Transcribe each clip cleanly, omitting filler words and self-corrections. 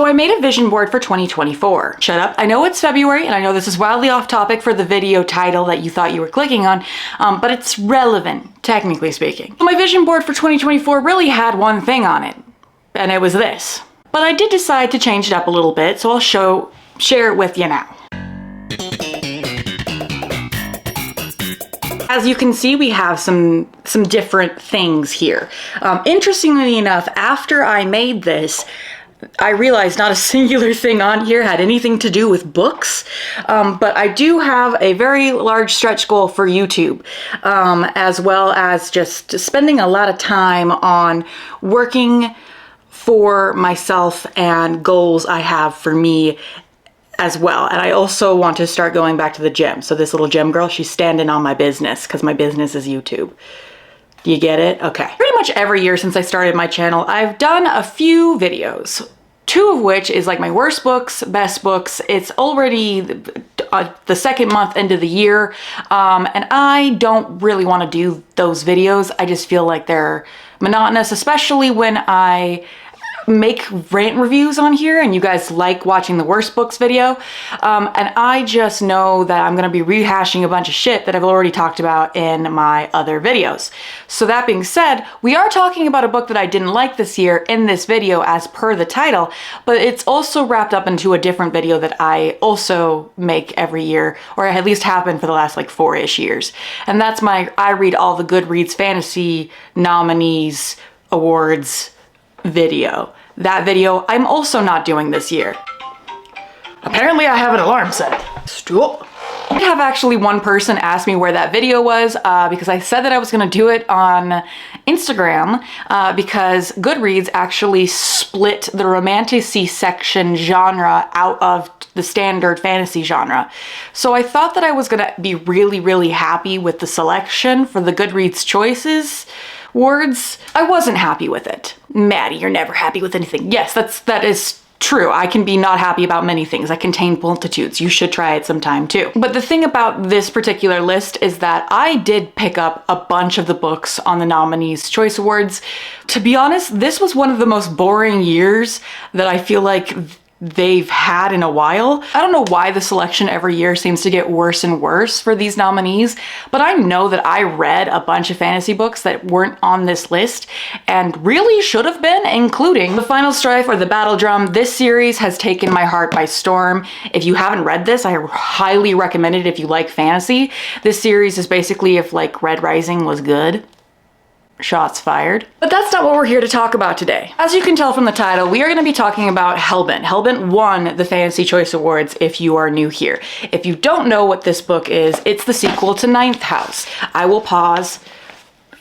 So I made a vision board for 2024. Shut up. I know it's February and I know this is wildly off topic for the video title that you thought you were clicking on, but it's relevant, technically speaking. My vision board for 2024 really had one thing on it, and it was this. But I did decide to change it up a little bit, so I'll share it with you now. As you can see, we have some different things here. Interestingly enough, after I made this, I realized not a singular thing on here had anything to do with books, but I do have a very large stretch goal for YouTube, as well as just spending a lot of time on working for myself and goals I have for me as well. And I also want to start going back to the gym. So this little gym girl, she's standing on my business because my business is YouTube. Do you get it? Okay. Pretty much every year since I started my channel, I've done a few videos. 2 of which is like my worst books, best books. It's already the second month into the year, and I don't really want to do those videos. I just feel like they're monotonous, especially when I make rant reviews on here and you guys like watching the worst books video, and I just know that I'm gonna be rehashing a bunch of shit that I've already talked about in my other videos. So that being said, we are talking about a book that I didn't like this year in this video as per the title, but it's also wrapped up into a different video that I also make every year, or at least have been for the last like 4-ish years. And that's my I read all the Goodreads fantasy nominees awards video. That video I'm also not doing this year. Apparently I have an alarm set. Stop. I have actually one person ask me where that video was, because I said that I was gonna do it on Instagram, because Goodreads actually split the romantasy section genre out of the standard fantasy genre. So I thought that I was gonna be really, really happy with the selection for the Goodreads choices words. I wasn't happy with it. Maddie, you're never happy with anything. Yes, that is true. I can be not happy about many things. I contain multitudes. You should try it sometime too. But the thing about this particular list is that I did pick up a bunch of the books on the nominees' choice awards. To be honest, this was one of the most boring years that I feel like they've had in a while. I don't know why the selection every year seems to get worse and worse for these nominees, but I know that I read a bunch of fantasy books that weren't on this list and really should have been, including The Final Strife or The Battle Drum. This series has taken my heart by storm. If you haven't read this, I highly recommend it if you like fantasy. This series is basically if like Red Rising was good. Shots fired. But that's not what we're here to talk about today. As you can tell from the title, we are going to be talking about Hellbent. Hellbent won the Fantasy Choice Awards if you are new here. If you don't know what this book is, it's the sequel to Ninth House. I will pause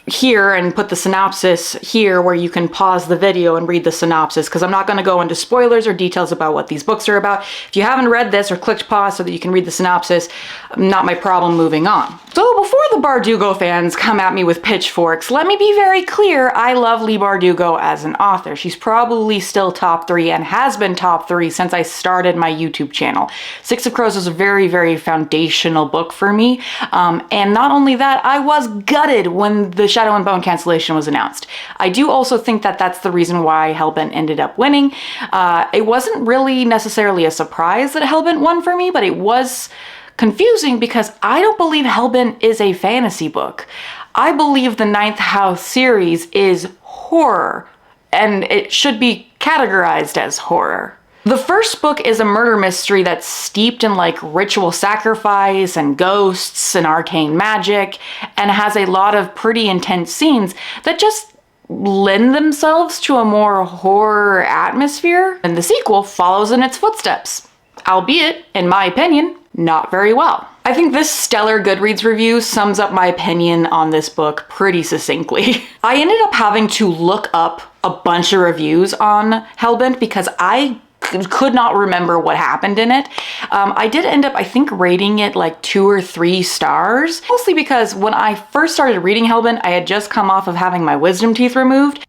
here and put the synopsis here where you can pause the video and read the synopsis, because I'm not going to go into spoilers or details about what these books are about. If you haven't read this or clicked pause so that you can read the synopsis, not my problem, moving on. So before the Bardugo fans come at me with pitchforks, let me be very clear, I love Leigh Bardugo as an author. She's probably still top 3 and has been top 3 since I started my YouTube channel. Six of Crows was a very, very foundational book for me, and not only that, I was gutted when the Shadow and Bone cancellation was announced. I do also think that that's the reason why Hellbent ended up winning. It wasn't really necessarily a surprise that Hellbent won for me, but it was confusing because I don't believe Hellbent is a fantasy book. I believe the Ninth House series is horror, and it should be categorized as horror. The first book is a murder mystery that's steeped in like ritual sacrifice and ghosts and arcane magic, and has a lot of pretty intense scenes that just lend themselves to a more horror atmosphere. And the sequel follows in its footsteps, albeit, in my opinion, not very well. I think this stellar Goodreads review sums up my opinion on this book pretty succinctly. I ended up having to look up a bunch of reviews on Hellbent because I could not remember what happened in it. I did end up, I think, rating it like 2 or 3 stars, mostly because when I first started reading Hellbent, I had just come off of having my wisdom teeth removed.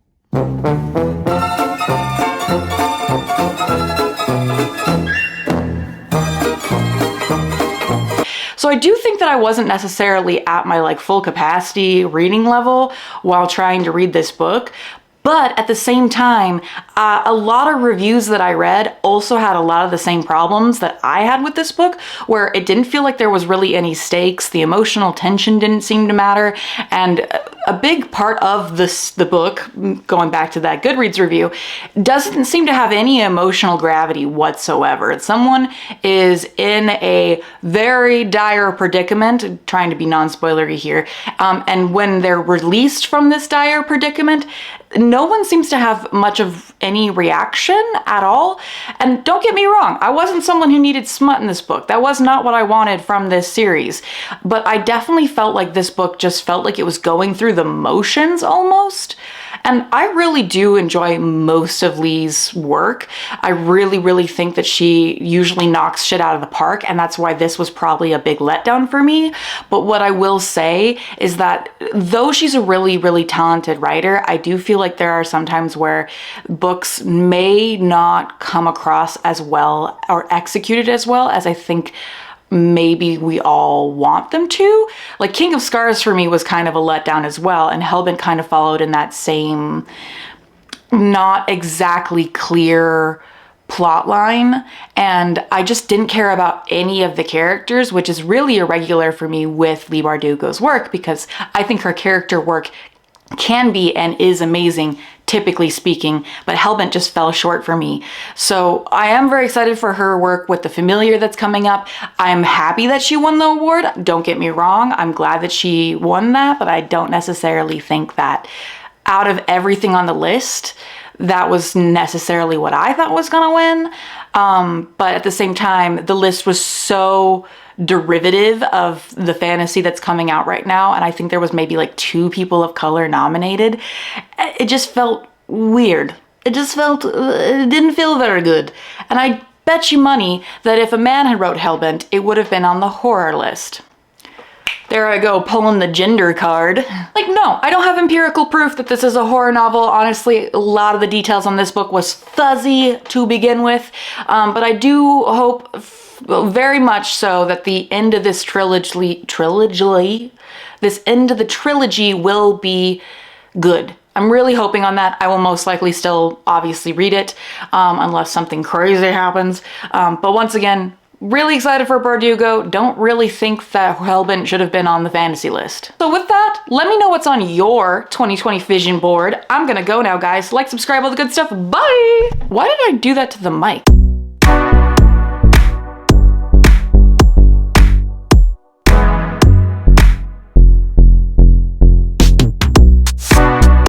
So I do think that I wasn't necessarily at my like full capacity reading level while trying to read this book. But at the same time, A lot of reviews that I read also had a lot of the same problems that I had with this book, where it didn't feel like there was really any stakes, the emotional tension didn't seem to matter, and a big part of the book, going back to that Goodreads review, doesn't seem to have any emotional gravity whatsoever. Someone is in a very dire predicament, trying to be non-spoilery here, and when they're released from this dire predicament, no one seems to have much of any reaction at all. And don't get me wrong, I wasn't someone who needed smut in this book. That was not what I wanted from this series. But I definitely felt like this book just felt like it was going through the motions almost. And I really do enjoy most of Lee's work. I really, really think that she usually knocks shit out of the park, and that's why this was probably a big letdown for me. But what I will say is that though she's a really, really talented writer, I do feel like there are some times where books may not come across as well or executed as well as I think maybe we all want them to. Like King of Scars for me was kind of a letdown as well, and Hellbent kind of followed in that same not exactly clear plot line, and I just didn't care about any of the characters, which is really irregular for me with Leigh Bardugo's work, because I think her character work can be and is amazing, typically speaking, but Hellbent just fell short for me. So I am very excited for her work with The Familiar that's coming up. I'm happy that she won the award. Don't get me wrong, I'm glad that she won that, but I don't necessarily think that out of everything on the list, that was necessarily what I thought was gonna win. But at the same time, the list was so derivative of the fantasy that's coming out right now, and I think there was maybe like 2 people of color nominated. It just felt weird. It didn't feel very good. And I bet you money that if a man had wrote Hellbent, it would have been on the horror list. There I go, pulling the gender card. Like, no, I don't have empirical proof that this is a horror novel. Honestly, a lot of the details on this book was fuzzy to begin with, but I do hope very much so that the end of this trilogy will be good. I'm really hoping on that. I will most likely still obviously read it, unless something crazy happens. But once again, really excited for Bardugo. Don't really think that Hellbent should have been on the fantasy list. So with that, let me know what's on your 2020 vision board. I'm gonna go now, guys. Like, subscribe, all the good stuff. Bye! Why did I do that to the mic?